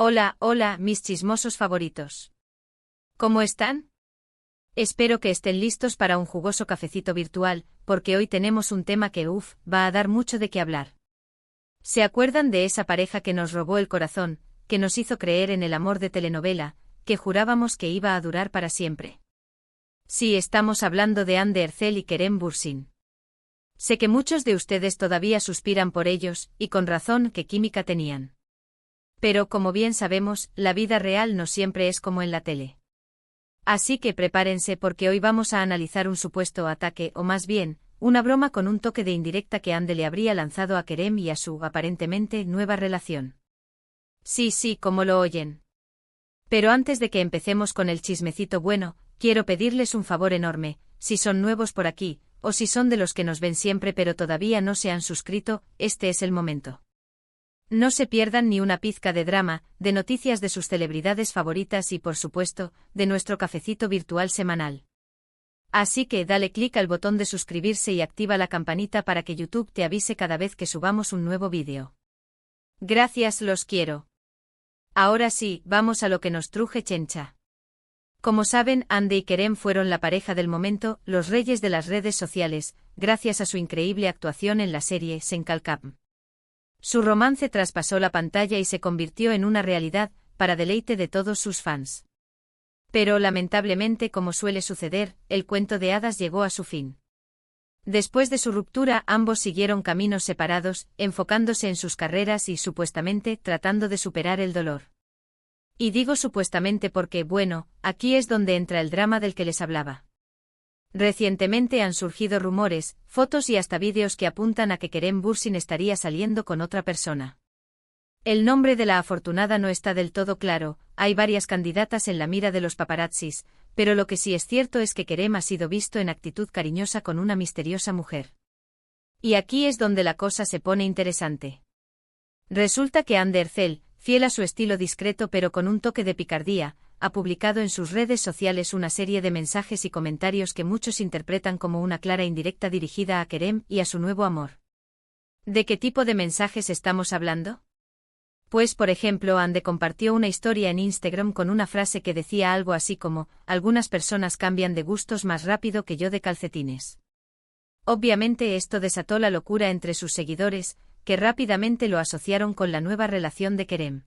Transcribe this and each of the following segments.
Hola, hola, mis chismosos favoritos. ¿Cómo están? Espero que estén listos para un jugoso cafecito virtual, porque hoy tenemos un tema que, va a dar mucho de qué hablar. ¿Se acuerdan de esa pareja que nos robó el corazón, que nos hizo creer en el amor de telenovela, que jurábamos que iba a durar para siempre? Sí, estamos hablando de Hande Erçel y Kerem Bürsin. Sé que muchos de ustedes todavía suspiran por ellos, y con razón, qué química tenían. Pero como bien sabemos, la vida real no siempre es como en la tele. Así que prepárense porque hoy vamos a analizar un supuesto ataque, o más bien, una broma con un toque de indirecta que Hande le habría lanzado a Kerem y a su, aparentemente, nueva relación. Sí, como lo oyen. Pero antes de que empecemos con el chismecito bueno, quiero pedirles un favor enorme, si son nuevos por aquí, o si son de los que nos ven siempre pero todavía no se han suscrito, este es el momento. No se pierdan ni una pizca de drama, de noticias de sus celebridades favoritas y, por supuesto, de nuestro cafecito virtual semanal. Así que dale clic al botón de suscribirse y activa la campanita para que YouTube te avise cada vez que subamos un nuevo vídeo. Gracias, los quiero. Ahora sí, vamos a lo que nos truje chencha. Como saben, Hande y Kerem fueron la pareja del momento, los reyes de las redes sociales, gracias a su increíble actuación en la serie Sen Kalkam. Su romance traspasó la pantalla y se convirtió en una realidad, para deleite de todos sus fans. Pero lamentablemente, como suele suceder, el cuento de hadas llegó a su fin. Después de su ruptura, ambos siguieron caminos separados, enfocándose en sus carreras y, supuestamente, tratando de superar el dolor. Y digo supuestamente porque, bueno, aquí es donde entra el drama del que les hablaba. Recientemente han surgido rumores, fotos y hasta vídeos que apuntan a que Kerem Bürsin estaría saliendo con otra persona. El nombre de la afortunada no está del todo claro, hay varias candidatas en la mira de los paparazzis, pero lo que sí es cierto es que Kerem ha sido visto en actitud cariñosa con una misteriosa mujer. Y aquí es donde la cosa se pone interesante. Resulta que Hande Erçel, fiel a su estilo discreto pero con un toque de picardía, ha publicado en sus redes sociales una serie de mensajes y comentarios que muchos interpretan como una clara indirecta dirigida a Kerem y a su nuevo amor. ¿De qué tipo de mensajes estamos hablando? Pues por ejemplo, Hande compartió una historia en Instagram con una frase que decía algo así como: algunas personas cambian de gustos más rápido que yo de calcetines. Obviamente esto desató la locura entre sus seguidores, que rápidamente lo asociaron con la nueva relación de Kerem.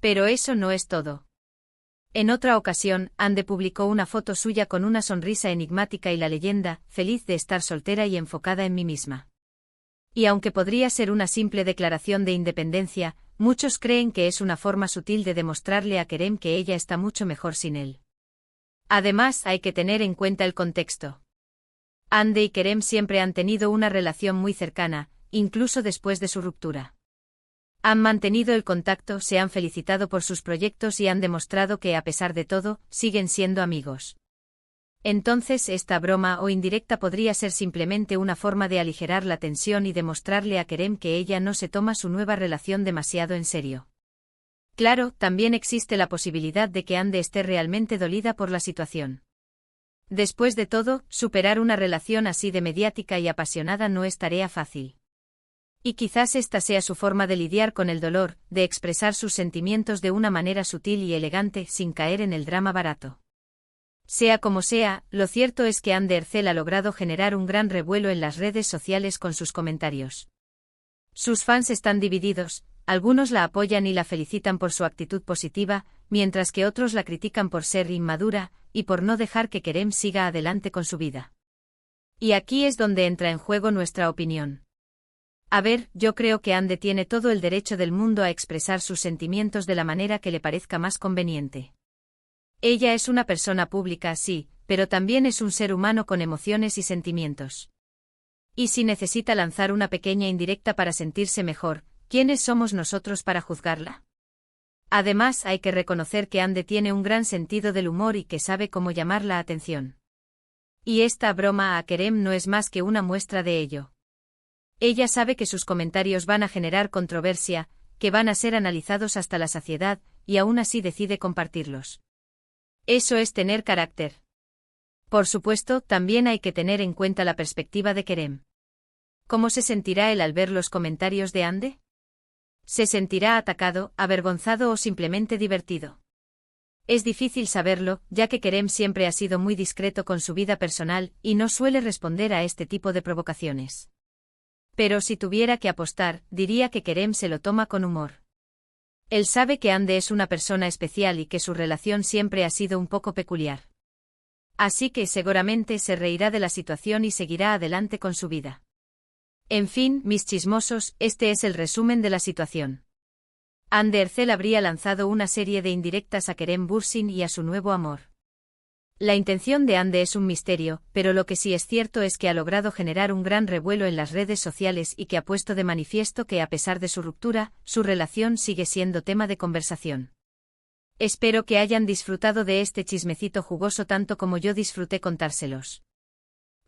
Pero eso no es todo. En otra ocasión, Hande publicó una foto suya con una sonrisa enigmática y la leyenda: feliz de estar soltera y enfocada en mí misma. Y aunque podría ser una simple declaración de independencia, muchos creen que es una forma sutil de demostrarle a Kerem que ella está mucho mejor sin él. Además, hay que tener en cuenta el contexto. Hande y Kerem siempre han tenido una relación muy cercana, incluso después de su ruptura. Han mantenido el contacto, se han felicitado por sus proyectos y han demostrado que, a pesar de todo, siguen siendo amigos. Entonces, esta broma o indirecta podría ser simplemente una forma de aligerar la tensión y demostrarle a Kerem que ella no se toma su nueva relación demasiado en serio. Claro, también existe la posibilidad de que Hande esté realmente dolida por la situación. Después de todo, superar una relación así de mediática y apasionada no es tarea fácil. Y quizás esta sea su forma de lidiar con el dolor, de expresar sus sentimientos de una manera sutil y elegante, sin caer en el drama barato. Sea como sea, lo cierto es que Hande Erçel ha logrado generar un gran revuelo en las redes sociales con sus comentarios. Sus fans están divididos, algunos la apoyan y la felicitan por su actitud positiva, mientras que otros la critican por ser inmadura, y por no dejar que Kerem siga adelante con su vida. Y aquí es donde entra en juego nuestra opinión. A ver, yo creo que Hande tiene todo el derecho del mundo a expresar sus sentimientos de la manera que le parezca más conveniente. Ella es una persona pública, sí, pero también es un ser humano con emociones y sentimientos. Y si necesita lanzar una pequeña indirecta para sentirse mejor, ¿quiénes somos nosotros para juzgarla? Además, hay que reconocer que Hande tiene un gran sentido del humor y que sabe cómo llamar la atención. Y esta broma a Kerem no es más que una muestra de ello. Ella sabe que sus comentarios van a generar controversia, que van a ser analizados hasta la saciedad, y aún así decide compartirlos. Eso es tener carácter. Por supuesto, también hay que tener en cuenta la perspectiva de Kerem. ¿Cómo se sentirá él al ver los comentarios de Hande? ¿Se sentirá atacado, avergonzado o simplemente divertido? Es difícil saberlo, ya que Kerem siempre ha sido muy discreto con su vida personal y no suele responder a este tipo de provocaciones. Pero si tuviera que apostar, diría que Kerem se lo toma con humor. Él sabe que Hande es una persona especial y que su relación siempre ha sido un poco peculiar. Así que seguramente se reirá de la situación y seguirá adelante con su vida. En fin, mis chismosos, este es el resumen de la situación. Hande Erçel habría lanzado una serie de indirectas a Kerem Bürsin y a su nuevo amor. La intención de Hande es un misterio, pero lo que sí es cierto es que ha logrado generar un gran revuelo en las redes sociales y que ha puesto de manifiesto que a pesar de su ruptura, su relación sigue siendo tema de conversación. Espero que hayan disfrutado de este chismecito jugoso tanto como yo disfruté contárselos.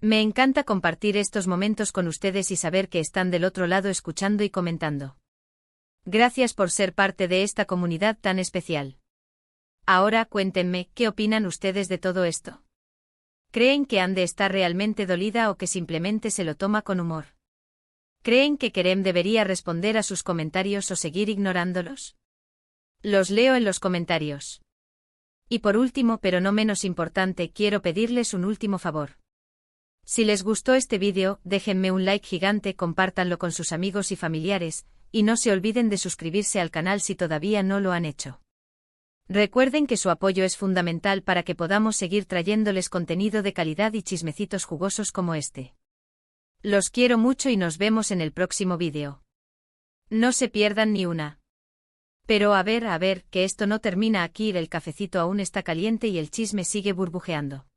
Me encanta compartir estos momentos con ustedes y saber que están del otro lado escuchando y comentando. Gracias por ser parte de esta comunidad tan especial. Ahora cuéntenme, ¿qué opinan ustedes de todo esto? ¿Creen que Hande está realmente dolida o que simplemente se lo toma con humor? ¿Creen que Kerem debería responder a sus comentarios o seguir ignorándolos? Los leo en los comentarios. Y por último, pero no menos importante, quiero pedirles un último favor. Si les gustó este vídeo, déjenme un like gigante, compártanlo con sus amigos y familiares, y no se olviden de suscribirse al canal si todavía no lo han hecho. Recuerden que su apoyo es fundamental para que podamos seguir trayéndoles contenido de calidad y chismecitos jugosos como este. Los quiero mucho y nos vemos en el próximo vídeo. No se pierdan ni una. Pero a ver, que esto no termina aquí, el cafecito aún está caliente y el chisme sigue burbujeando.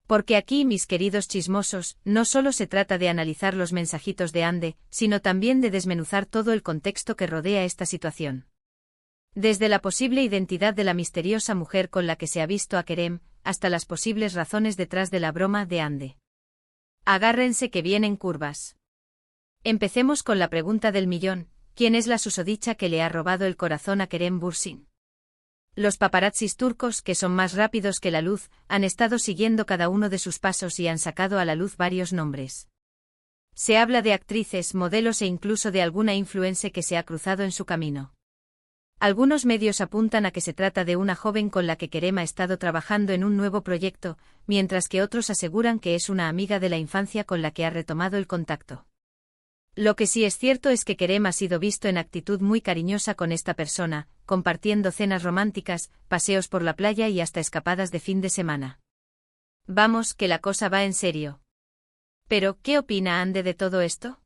Porque aquí, mis queridos chismosos, no solo se trata de analizar los mensajitos de Hande, sino también de desmenuzar todo el contexto que rodea esta situación. Desde la posible identidad de la misteriosa mujer con la que se ha visto a Kerem, hasta las posibles razones detrás de la broma de Hande. Agárrense que vienen curvas. Empecemos con la pregunta del millón: ¿quién es la susodicha que le ha robado el corazón a Kerem Bürsin? Los paparazzis turcos, que son más rápidos que la luz, han estado siguiendo cada uno de sus pasos y han sacado a la luz varios nombres. Se habla de actrices, modelos e incluso de alguna influencer que se ha cruzado en su camino. Algunos medios apuntan a que se trata de una joven con la que Kerem ha estado trabajando en un nuevo proyecto, mientras que otros aseguran que es una amiga de la infancia con la que ha retomado el contacto. Lo que sí es cierto es que Kerem ha sido visto en actitud muy cariñosa con esta persona, compartiendo cenas románticas, paseos por la playa y hasta escapadas de fin de semana. Vamos, que la cosa va en serio. Pero, ¿qué opina Hande de todo esto?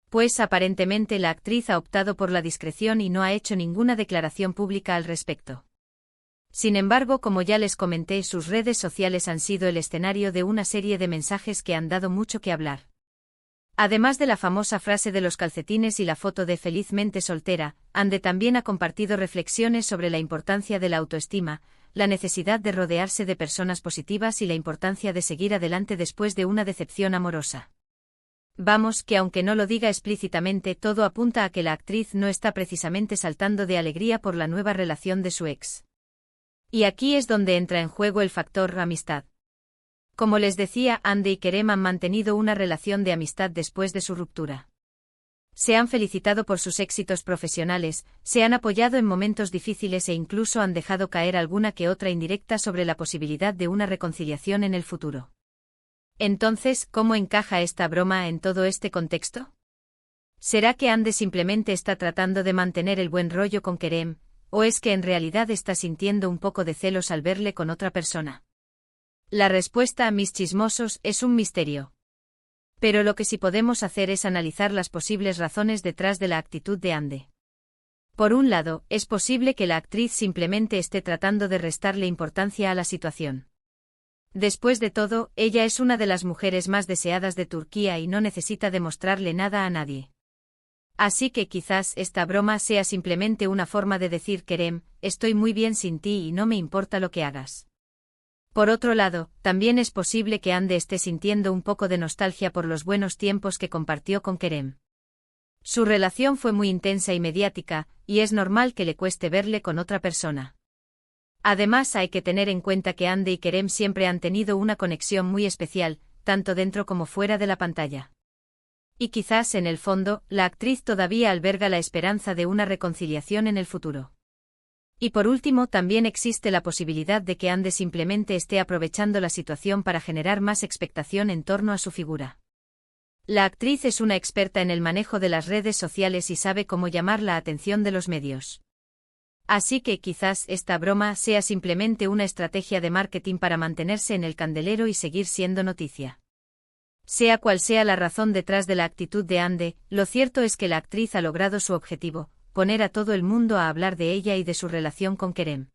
Pues aparentemente la actriz ha optado por la discreción y no ha hecho ninguna declaración pública al respecto. Sin embargo, como ya les comenté, sus redes sociales han sido el escenario de una serie de mensajes que han dado mucho que hablar. Además de la famosa frase de los calcetines y la foto de felizmente soltera, Hande también ha compartido reflexiones sobre la importancia de la autoestima, la necesidad de rodearse de personas positivas y la importancia de seguir adelante después de una decepción amorosa. Vamos, que aunque no lo diga explícitamente, todo apunta a que la actriz no está precisamente saltando de alegría por la nueva relación de su ex. Y aquí es donde entra en juego el factor amistad. Como les decía, Hande y Kerem han mantenido una relación de amistad después de su ruptura. Se han felicitado por sus éxitos profesionales, se han apoyado en momentos difíciles e incluso han dejado caer alguna que otra indirecta sobre la posibilidad de una reconciliación en el futuro. Entonces, ¿cómo encaja esta broma en todo este contexto? ¿Será que Hande simplemente está tratando de mantener el buen rollo con Kerem, o es que en realidad está sintiendo un poco de celos al verle con otra persona? La respuesta, mis chismosos, es un misterio. Pero lo que sí podemos hacer es analizar las posibles razones detrás de la actitud de Hande. Por un lado, es posible que la actriz simplemente esté tratando de restarle importancia a la situación. Después de todo, ella es una de las mujeres más deseadas de Turquía y no necesita demostrarle nada a nadie. Así que quizás esta broma sea simplemente una forma de decir: Kerem, estoy muy bien sin ti y no me importa lo que hagas. Por otro lado, también es posible que Hande esté sintiendo un poco de nostalgia por los buenos tiempos que compartió con Kerem. Su relación fue muy intensa y mediática, y es normal que le cueste verle con otra persona. Además, hay que tener en cuenta que Hande y Kerem siempre han tenido una conexión muy especial, tanto dentro como fuera de la pantalla. Y quizás, en el fondo, la actriz todavía alberga la esperanza de una reconciliación en el futuro. Y por último, también existe la posibilidad de que Ande simplemente esté aprovechando la situación para generar más expectación en torno a su figura. La actriz es una experta en el manejo de las redes sociales y sabe cómo llamar la atención de los medios. Así que quizás esta broma sea simplemente una estrategia de marketing para mantenerse en el candelero y seguir siendo noticia. Sea cual sea la razón detrás de la actitud de Ande, lo cierto es que la actriz ha logrado su objetivo, poner a todo el mundo a hablar de ella y de su relación con Kerem.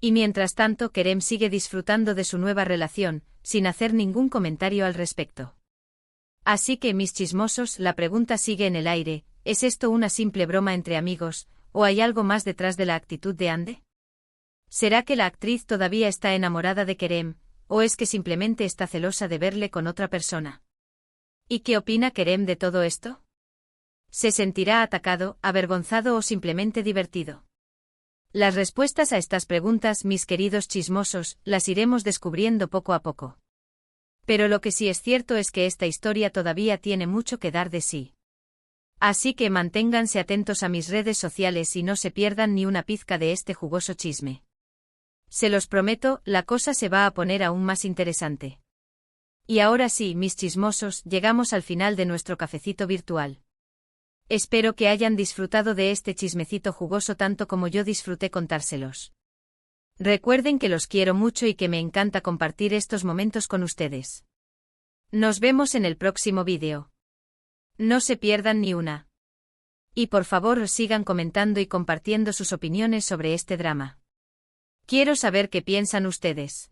Y mientras tanto, Kerem sigue disfrutando de su nueva relación, sin hacer ningún comentario al respecto. Así que, mis chismosos, la pregunta sigue en el aire: ¿es esto una simple broma entre amigos, o hay algo más detrás de la actitud de Ande? ¿Será que la actriz todavía está enamorada de Kerem, o es que simplemente está celosa de verle con otra persona? ¿Y qué opina Kerem de todo esto? ¿Se sentirá atacado, avergonzado o simplemente divertido? Las respuestas a estas preguntas, mis queridos chismosos, las iremos descubriendo poco a poco. Pero lo que sí es cierto es que esta historia todavía tiene mucho que dar de sí. Así que manténganse atentos a mis redes sociales y no se pierdan ni una pizca de este jugoso chisme. Se los prometo, la cosa se va a poner aún más interesante. Y ahora sí, mis chismosos, llegamos al final de nuestro cafecito virtual. Espero que hayan disfrutado de este chismecito jugoso tanto como yo disfruté contárselos. Recuerden que los quiero mucho y que me encanta compartir estos momentos con ustedes. Nos vemos en el próximo vídeo. No se pierdan ni una. Y por favor sigan comentando y compartiendo sus opiniones sobre este drama. Quiero saber qué piensan ustedes.